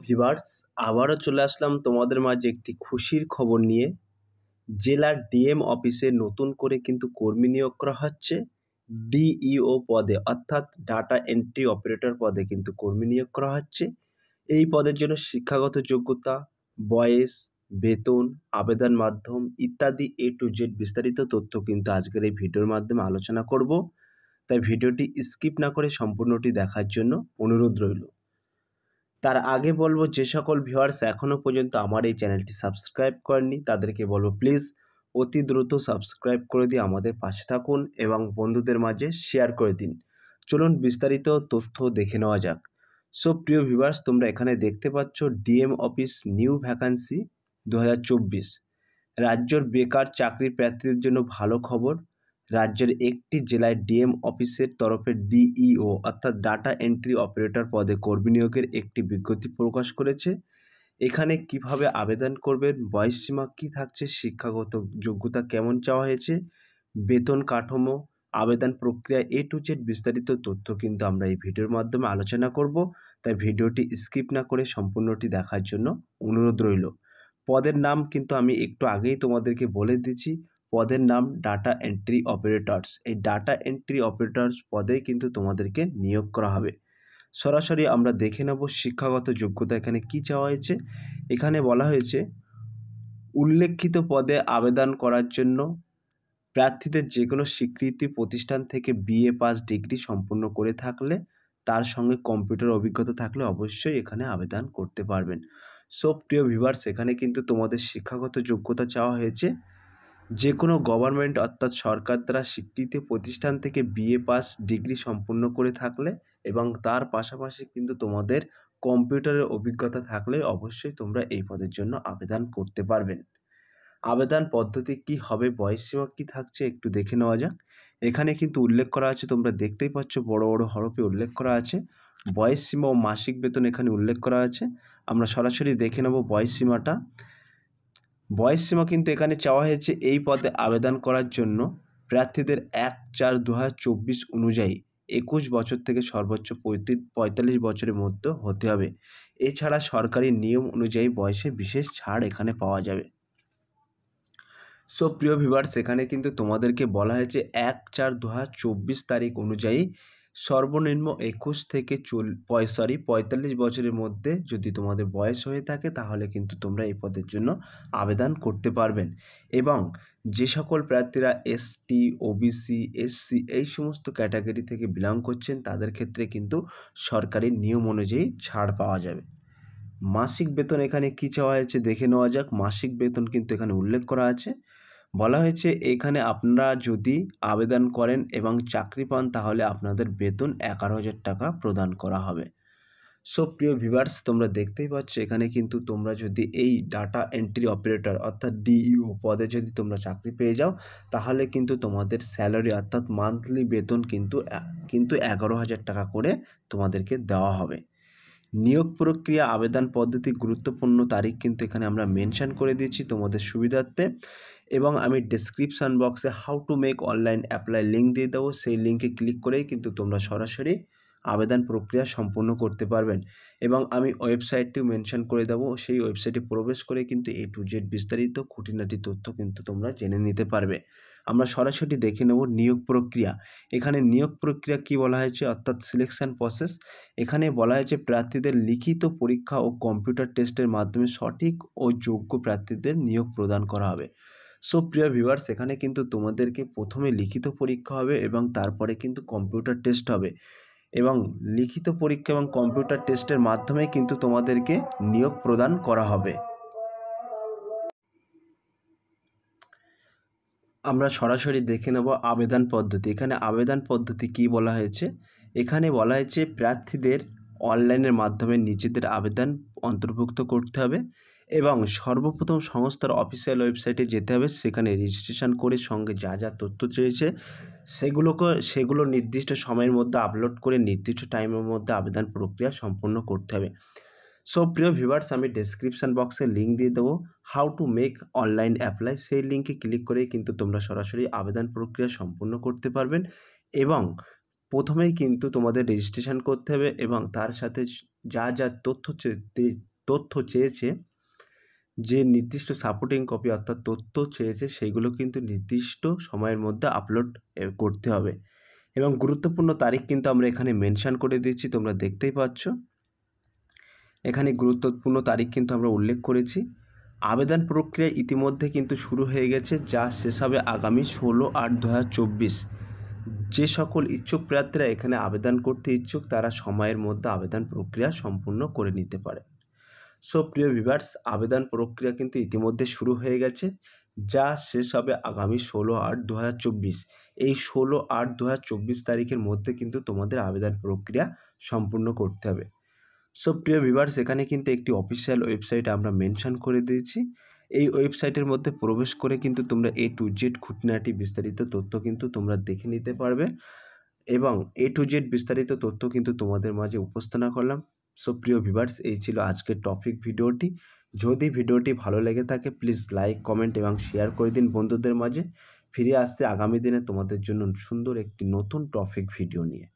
Viewers আবারও চলে আসলাম তোমাদের মাঝে একটি খুশির খবর নিয়ে। জেলার ডিএম অফিসে নতুন করে কিন্তু কর্মী নিয়োগ করা হচ্ছে। ডিইও পদে অর্থাৎ ডাটা এন্ট্রি অপারেটর পদে কিন্তু কর্মী নিয়োগ করা হচ্ছে। এই পদের জন্য শিক্ষাগত যোগ্যতা, বয়স, বেতন, আবেদন মাধ্যম ইত্যাদি এ টু জেড বিস্তারিত তথ্য কিন্তু আজকের এই ভিডিওর মাধ্যমে আলোচনা করব। তাই ভিডিওটি স্কিপ না করে সম্পূর্ণটি দেখার জন্য অনুরোধ রইল। তার আগে বলবো, যে সকল ভিউয়ার্স এখনও পর্যন্ত আমার এই চ্যানেলটি সাবস্ক্রাইব করেননি তাদেরকে বলবো প্লিজ অতি দ্রুত সাবস্ক্রাইব করে দিয়ে আমাদের পাশে থাকুন এবং বন্ধুদের মাঝে শেয়ার করে দিন। চলুন বিস্তারিত তথ্য দেখে নেওয়া যাক। সো প্রিয় ভিউয়ার্স, তোমরা এখানে দেখতে পাচ্ছ ডিএম অফিস নিউ ভ্যাকান্সি 2024। রাজ্যের বেকার চাকরি প্রার্থীদের জন্য ভালো খবর। রাজ্যের একটি জেলায় ডিএম অফিসের তরফে ডিইও অর্থাৎ ডাটা এন্ট্রি অপারেটর পদে কর্মী নিয়োগের একটি বিজ্ঞপ্তি প্রকাশ করেছে। এখানে কিভাবে আবেদন করবেন, বয়সসীমা কী থাকছে, শিক্ষাগত যোগ্যতা কেমন চাওয়া হয়েছে, বেতন কাঠামো, আবেদন প্রক্রিয়া এ টু জেড বিস্তারিত তথ্য কিন্তু আমরা এই ভিডিওর মাধ্যমে আলোচনা করব। তাই ভিডিওটি স্কিপ না করে সম্পূর্ণটি দেখার জন্য অনুরোধ রইল। পদের নাম কিন্তু আমি একটু আগেই তোমাদেরকে বলে দিচ্ছি। পদের নাম ডাটা এন্ট্রি অপারেটরস। এই ডাটা এন্ট্রি অপারেটরস পদেই কিন্তু তোমাদেরকে নিয়োগ করা হবে। সরাসরি আমরা দেখে নেব শিক্ষাগত যোগ্যতা এখানে কি চাওয়া হয়েছে। এখানে বলা হয়েছে উল্লেখিত পদে আবেদন করার জন্য প্রার্থীদের যে কোনো স্বীকৃতি প্রতিষ্ঠান থেকে বিএ পাস ডিগ্রি সম্পূর্ণ করে থাকলে, তার সঙ্গে কম্পিউটার অভিজ্ঞতা থাকলে অবশ্যই এখানে আবেদন করতে পারবেন। সো প্রিয় ভিউয়ার্স, এখানে কিন্তু তোমাদের শিক্ষাগত যোগ্যতা চাওয়া হয়েছে যে কোনো গভর্নমেন্ট অর্থাৎ সরকার দ্বারা স্বীকৃত প্রতিষ্ঠান থেকে বিএ পাস ডিগ্রি সম্পূর্ণ করে থাকলে এবং তার পাশাপাশি কিন্তু তোমাদের কম্পিউটারের অভিজ্ঞতা থাকলে অবশ্যই তোমরা এই পদের জন্য আবেদন করতে পারবেন। আবেদন পদ্ধতি কি হবে, বয়সসীমা কী থাকছে একটু দেখে নেওয়া যাক। এখানে কিন্তু উল্লেখ করা আছে, তোমরা দেখতেই পাচ্ছ বড় বড় হরফে উল্লেখ করা আছে। বয়সসীমা ও মাসিক বেতন এখানে উল্লেখ করা আছে। আমরা সরাসরি দেখে নেব বয়সসীমাটা। বয়সসীমা কিন্তু এখানে চাওয়া হয়েছে এই পদে আবেদন করার জন্য প্রার্থীদের 1/4/2024 অনুযায়ী 21 বছর থেকে সর্বোচ্চ 45 বছরের মধ্যে হতে হবে। এছাড়া সরকারি নিয়ম অনুযায়ী বয়সে বিশেষ ছাড় এখানে পাওয়া যাবে। সো প্রিয় ভিউয়ার্স, এখানে কিন্তু তোমাদেরকে বলা হয়েছে 1/4/2024 তারিখ অনুযায়ী সর্বনিম্ন 21 থেকে 45 বছরের মধ্যে যদি তোমাদের বয়স হয়ে থাকে তাহলে কিন্তু তোমরা এই পদের জন্য আবেদন করতে পারবেন। এবং যে সকল প্রার্থীরা এসটি, ওবিসি, এসসি এই সমস্ত ক্যাটাগরি থেকে বিলং করছেন তাদের ক্ষেত্রে কিন্তু সরকারি নিয়ম অনুযায়ী ছাড় পাওয়া যাবে। মাসিক বেতন এখানে কী চাওয়া হয়েছে দেখে নেওয়া যাক। মাসিক বেতন কিন্তু এখানে উল্লেখ করা আছে। বলা হয়েছে এখানে আপনারা যদি আবেদন করেন এবং চাকরি পান তাহলে আপনাদের বেতন 11,000 টাকা প্রদান করা হবে। সো প্রিয় ভিউয়ার্স, তোমরা দেখতেই পাচ্ছ এখানে কিন্তু তোমরা যদি এই ডাটা এন্ট্রি অপারেটর অর্থাৎ ডিইও পদে যদি তোমরা চাকরি পেয়ে যাও তাহলে কিন্তু তোমাদের স্যালারি অর্থাৎ মান্থলি বেতন কিন্তু 11,000 টাকা করে তোমাদেরকে দেওয়া হবে। নিয়োগ প্রক্রিয়া, আবেদন পদ্ধতি, গুরুত্বপূর্ণ তারিখ কিন্তু এখানে আমরা মেনশন করে দিয়েছি তোমাদের সুবিধার্থে। এবং আমি ডেসক্রিপশান বক্সে how to make online apply link দিয়ে দেবো। সেই লিঙ্কে ক্লিক করেই কিন্তু তোমরা সরাসরি আবেদন প্রক্রিয়া সম্পূর্ণ করতে পারবেন। এবং আমি ওয়েবসাইটটিও মেনশন করে দেবো, সেই ওয়েবসাইটে প্রবেশ করে কিন্তু এ টু জেড বিস্তারিত খুঁটিনাটি তথ্য কিন্তু তোমরা জেনে নিতে পারবে। আমরা সরাসরি দেখে নেব নিয়োগ প্রক্রিয়া। এখানে নিয়োগ প্রক্রিয়া কি বলা হয়েছে অর্থাৎ সিলেকশন প্রসেস। এখানে বলা হয়েছে প্রার্থীদের লিখিত পরীক্ষা ও কম্পিউটার টেস্টের মাধ্যমে সঠিক ও যোগ্য প্রার্থীদের নিয়োগ প্রদান করা হবে। সো প্রিয় ভিউয়ার্স, এখানে কিন্তু তোমাদেরকে প্রথমে লিখিত পরীক্ষা হবে এবং তারপরে কিন্তু কম্পিউটার টেস্ট হবে এবং লিখিত পরীক্ষা এবং কম্পিউটার টেস্টের মাধ্যমে কিন্তু তোমাদেরকে নিয়োগ প্রদান করা হবে। আমরা সরাসরি দেখে নেব আবেদন পদ্ধতি। এখানে আবেদন পদ্ধতি কি বলা হয়েছে। এখানে বলা হয়েছে প্রার্থীদের অনলাইনের মাধ্যমে নিজেদের আবেদন অন্তর্ভুক্ত করতে হবে এবং সর্বপ্রথম সংস্থার অফিসিয়াল ওয়েবসাইটে যেতে হবে। সেখানে রেজিস্ট্রেশন করে সঙ্গে যা যা তথ্য চেয়েছে সেগুলো নির্দিষ্ট সময়ের মধ্যে আপলোড করে নির্দিষ্ট টাইমের মধ্যে আবেদন প্রক্রিয়া সম্পূর্ণ করতে হবে। সো প্রিয় ভিউয়ার্স, আমি ডেসক্রিপশান বক্সে লিঙ্ক দিয়ে দেবো how to make online apply. সেই লিঙ্কে ক্লিক করেই কিন্তু তোমরা সরাসরি আবেদন প্রক্রিয়া সম্পূর্ণ করতে পারবেন। এবং প্রথমেই কিন্তু তোমাদের রেজিস্ট্রেশন করতে হবে এবং তার সাথে যা যা তথ্য তথ্য চেয়েছে, যে নির্দিষ্ট সাপোর্টিং কপি অর্থাৎ তথ্য চেয়েছে সেইগুলো কিন্তু নির্দিষ্ট সময়ের মধ্যে আপলোড করতে হবে এবং গুরুত্বপূর্ণ তারিখ কিন্তু আমরা এখানে মেনশন করে দিয়েছি, তোমরা দেখতেই পাচ্ছ এখানে গুরুত্বপূর্ণ তারিখ কিন্তু আমরা উল্লেখ করেছি। আবেদন প্রক্রিয়া ইতিমধ্যে কিন্তু শুরু হয়ে গেছে, যা শেষ হবে আগামী 16/8/2024। যে সকল ইচ্ছুক প্রার্থীরা এখানে আবেদন করতে ইচ্ছুক তারা সময়ের মধ্যে আবেদন প্রক্রিয়া সম্পূর্ণ করে নিতে পারে। সো প্রিয় ভিউয়ার্স, আবেদন প্রক্রিয়া কিন্তু ইতিমধ্যে শুরু হয়ে গেছে, যা শেষ হবে আগামী 16/8/2024। এই 16/8/2024 তারিখের মধ্যে কিন্তু তোমাদের আবেদন প্রক্রিয়া সম্পূর্ণ করতে হবে। সো প্রিয় ভিউয়ার্স, এখানে কিন্তু একটি অফিসিয়াল ওয়েবসাইট আমরা মেনশন করে দিয়েছি। এই ওয়েবসাইটের মধ্যে প্রবেশ করে কিন্তু তোমরা A to Z খুঁটিনাটি বিস্তারিত তথ্য কিন্তু তোমরা দেখে নিতে পারবে এবং A to Z বিস্তারিত তথ্য কিন্তু তোমাদের মাঝে উপস্থাপনা করলাম। সো প্রিয় ভিউয়ার্স, এই ছিল আজকের টপিক ভিডিওটি। যদি ভিডিওটি ভালো লেগে থাকে প্লিজ লাইক, কমেন্ট এবং শেয়ার করে দিন বন্ধুদের মাঝে। ফিরে আসছে আগামী দিনে তোমাদের জন্য সুন্দর একটি নতুন টপিক ভিডিও নিয়ে।